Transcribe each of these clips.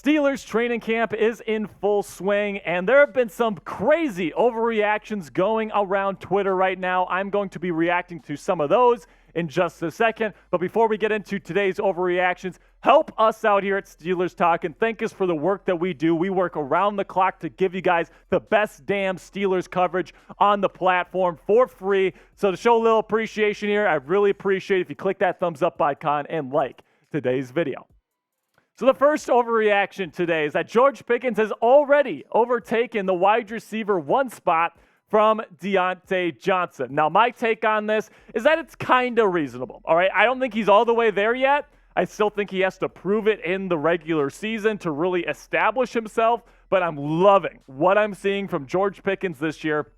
Steelers training camp is in full swing, and there have been some crazy overreactions going around Twitter right now. I'm going to be reacting to some of those in just a second. But before we get into today's overreactions, help us out here at Steelers Talk and thank us for the work that we do. We work around the clock to give you guys the best damn Steelers coverage on the platform for free. So to show a little appreciation here, I'd really appreciate it if you click that thumbs up icon and like today's video. So the first overreaction today is that George Pickens has already overtaken the wide receiver 1 spot from Diontae Johnson. Now, my take on this is that it's kind of reasonable, all right? I don't think he's all the way there yet. I still think he has to prove it in the regular season to really establish himself, but I'm loving what I'm seeing from George Pickens this year,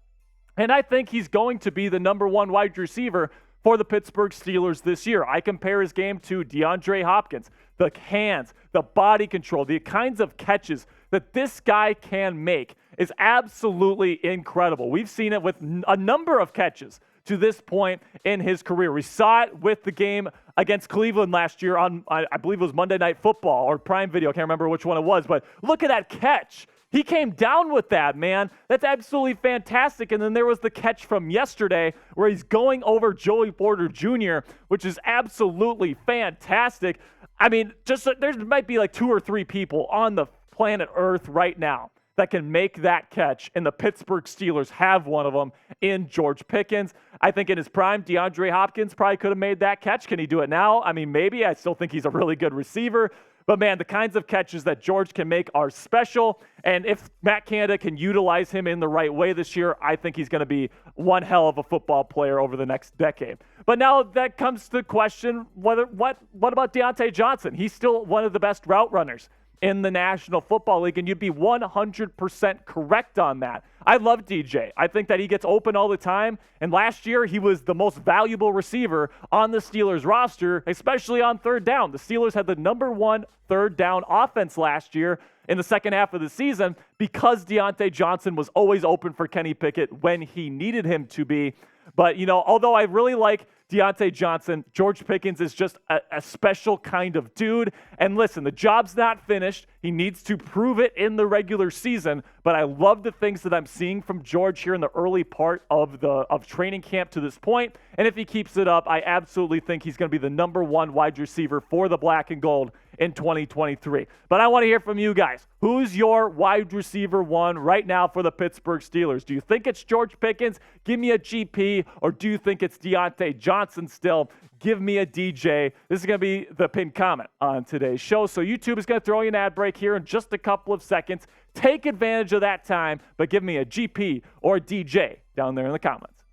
and I think he's going to be the number 1 wide receiver for the Pittsburgh Steelers this year. I compare his game to DeAndre Hopkins. The hands, the body control, the kinds of catches that this guy can make is absolutely incredible. We've seen it with a number of catches to this point in his career. We saw it with the game against Cleveland last year on, I believe it was Monday Night Football or Prime Video. I can't remember which one it was, but look at that catch. He came down with that, man. That's absolutely fantastic. And then there was the catch from yesterday where he's going over Joey Porter Jr., which is absolutely fantastic. I mean, just there might be like 2 or 3 people on the planet Earth right now that can make that catch, and the Pittsburgh Steelers have one of them in George Pickens. I think in his prime, DeAndre Hopkins probably could have made that catch. Can he do it now? I mean, maybe. I still think he's a really good receiver. But, man, the kinds of catches that George can make are special. And if Matt Canada can utilize him in the right way this year, I think he's going to be one hell of a football player over the next decade. But now that comes to the question, what about Diontae Johnson? He's still one of the best route runners in the National Football League, and you'd be 100% correct on that. I love DJ. I think that he gets open all the time, and last year he was the most valuable receiver on the Steelers roster, especially on third down. The Steelers had the number 1 third down offense last year in the second half of the season because Diontae Johnson was always open for Kenny Pickett when he needed him to be. But, you know, although I really like Diontae Johnson, George Pickens is just a special kind of dude. And listen, the job's not finished. He needs to prove it in the regular season. But I love the things that I'm seeing from George here in the early part of training camp to this point. And if he keeps it up, I absolutely think he's going to be the number 1 wide receiver for the black and gold in 2023. But I want to hear from you guys. Who's your wide receiver 1 right now for the Pittsburgh Steelers? Do you think it's George Pickens? Give me a GP. Or do you think it's Diontae Johnson still? Give me a DJ. This is going to be the pinned comment on today's show. So YouTube is going to throw you an ad break here in just a couple of seconds. Take advantage of that time, but give me a GP or a DJ down there in the comments.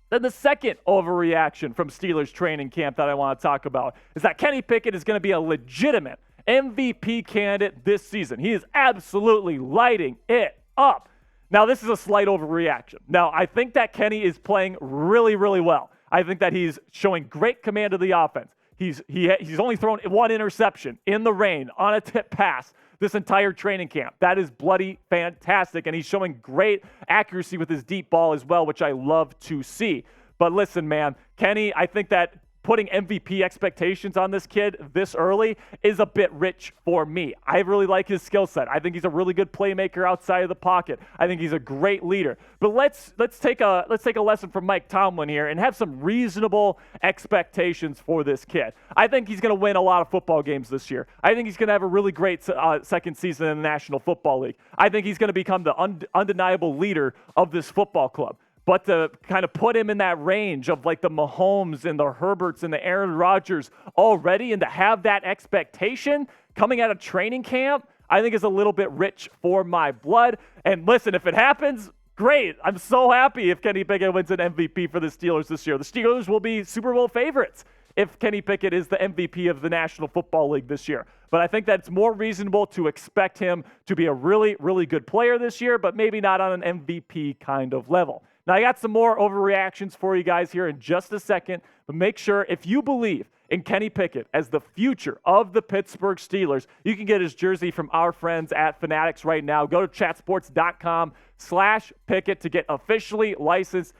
Then the second overreaction from Steelers training camp that I want to talk about is that Kenny Pickett is going to be a legitimate MVP candidate this season. He is absolutely lighting it up. Now, this is a slight overreaction. Now, I think that Kenny is playing really, really well. I think that he's showing great command of the offense. He's only thrown 1 interception in the rain on a tip pass this entire training camp. That is bloody fantastic, and he's showing great accuracy with his deep ball as well, which I love to see. But listen, man, Kenny, I think that putting MVP expectations on this kid this early is a bit rich for me. I really like his skill set. I think he's a really good playmaker outside of the pocket. I think he's a great leader. But let's take a lesson from Mike Tomlin here and have some reasonable expectations for this kid. I think he's going to win a lot of football games this year. I think he's going to have a really great second season in the National Football League. I think he's going to become the undeniable leader of this football club. But to kind of put him in that range of like the Mahomes and the Herberts and the Aaron Rodgers already, and to have that expectation coming out of training camp, I think is a little bit rich for my blood. And listen, if it happens, great. I'm so happy if Kenny Pickett wins an MVP for the Steelers this year. The Steelers will be Super Bowl favorites if Kenny Pickett is the MVP of the National Football League this year. But I think that it's more reasonable to expect him to be a really, really good player this year, but maybe not on an MVP kind of level. Now, I got some more overreactions for you guys here in just a second, but make sure if you believe in Kenny Pickett as the future of the Pittsburgh Steelers, you can get his jersey from our friends at Fanatics right now. Go to chatsports.com/Pickett to get officially licensed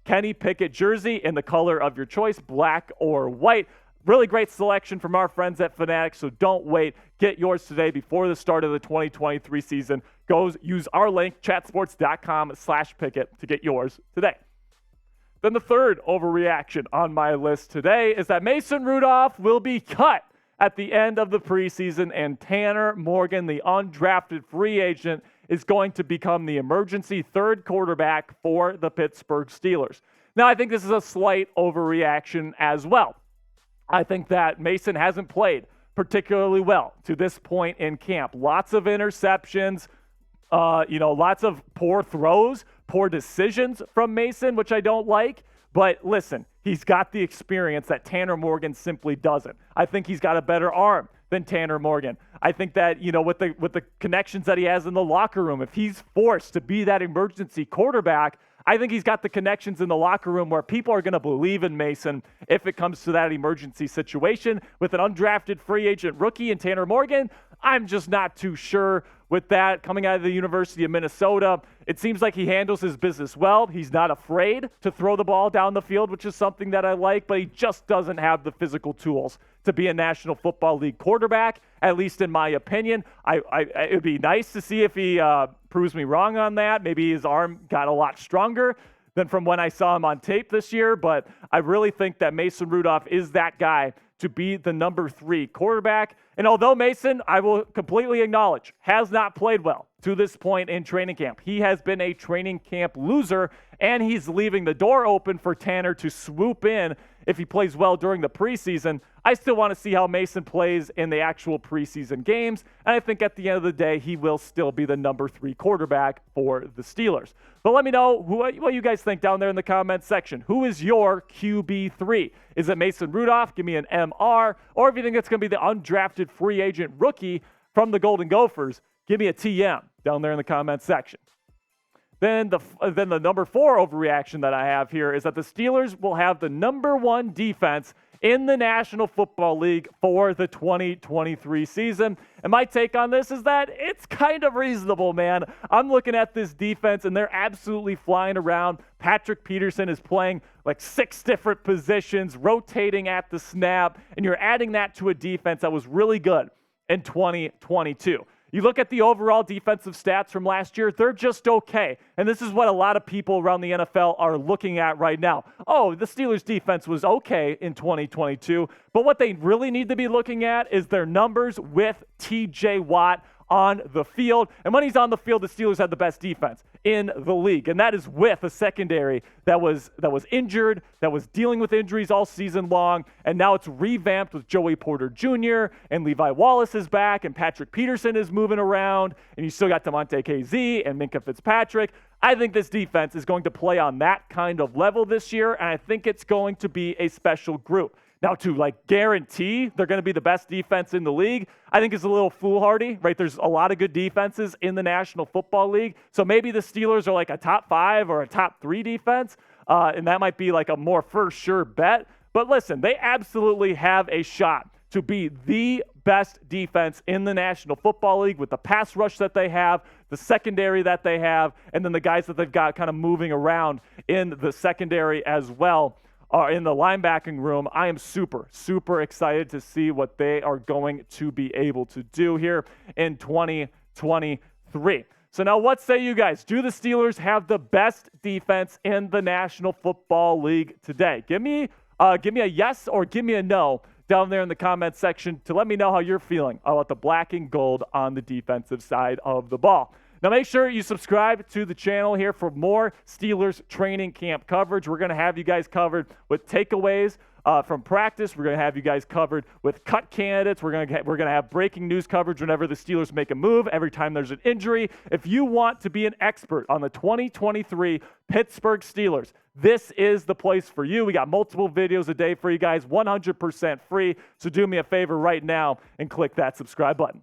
Kenny Pickett jersey in the color of your choice, black or white. Really great selection from our friends at Fanatics, so don't wait. Get yours today before the start of the 2023 season. Use our link, chatsports.com/Pickett, to get yours today. Then the third overreaction on my list today is that Mason Rudolph will be cut at the end of the preseason, and Tanner Morgan, the undrafted free agent, is going to become the emergency third quarterback for the Pittsburgh Steelers. Now, I think this is a slight overreaction as well. I think that Mason hasn't played particularly well to this point in camp. Lots of interceptions, lots of poor throws, poor decisions from Mason, which I don't like. But listen, he's got the experience that Tanner Morgan simply doesn't. I think he's got a better arm than Tanner Morgan. I think that, with the connections that he has in the locker room, if he's forced to be that emergency quarterback, I think he's got the connections in the locker room where people are going to believe in Mason if it comes to that emergency situation. With an undrafted free agent rookie in Tanner Morgan, I'm just not too sure with that. Coming out of the University of Minnesota, it seems like he handles his business well. He's not afraid to throw the ball down the field, which is something that I like, but he just doesn't have the physical tools to be a National Football League quarterback, at least in my opinion. It would be nice to see if he proves me wrong on that. Maybe his arm got a lot stronger than from when I saw him on tape this year, but I really think that Mason Rudolph is that guy to be the number 3 quarterback. And although Mason, I will completely acknowledge, has not played well to this point in training camp, he has been a training camp loser, and he's leaving the door open for Tanner to swoop in if he plays well during the preseason. I still want to see how Mason plays in the actual preseason games, and I think at the end of the day, he will still be the number 3 quarterback for the Steelers. But let me know what you guys think down there in the comments section. Who is your QB3? Is it Mason Rudolph? Give me an MR. Or if you think it's going to be the undrafted free agent rookie from the Golden Gophers, give me a TM down there in the comments section. Then the number 4 overreaction that I have here is that the Steelers will have the number 1 defense in the National Football League for the 2023 season. And my take on this is that it's kind of reasonable, man. I'm looking at this defense, and they're absolutely flying around. Patrick Peterson is playing like 6 different positions, rotating at the snap, and you're adding that to a defense that was really good in 2022. You look at the overall defensive stats from last year, they're just okay. And this is what a lot of people around the NFL are looking at right now. Oh, the Steelers defense was okay in 2022, but what they really need to be looking at is their numbers with TJ Watt on the field. And when he's on the field, the Steelers had the best defense in the league. And that is with a secondary that was injured, that was dealing with injuries all season long. And now it's revamped with Joey Porter Jr. and Levi Wallace is back and Patrick Peterson is moving around. And you still got Diontae KZ and Minkah Fitzpatrick. I think this defense is going to play on that kind of level this year. And I think it's going to be a special group. Now, to guarantee they're going to be the best defense in the league, I think is a little foolhardy, right? There's a lot of good defenses in the National Football League. So maybe the Steelers are a top 5 or a top 3 defense, and that might be a more for sure bet. But listen, they absolutely have a shot to be the best defense in the National Football League with the pass rush that they have, the secondary that they have, and then the guys that they've got kind of moving around in the secondary as well. In the linebacking room. I am super, super excited to see what they are going to be able to do here in 2023. So now what say you guys? Do the Steelers have the best defense in the National Football League today? Give me a yes or give me a no down there in the comments section to let me know how you're feeling about the black and gold on the defensive side of the ball. Now, make sure you subscribe to the channel here for more Steelers training camp coverage. We're going to have you guys covered with takeaways from practice. We're going to have you guys covered with cut candidates. We're going to have breaking news coverage whenever the Steelers make a move, every time there's an injury. If you want to be an expert on the 2023 Pittsburgh Steelers, this is the place for you. We got multiple videos a day for you guys, 100% free. So do me a favor right now and click that subscribe button.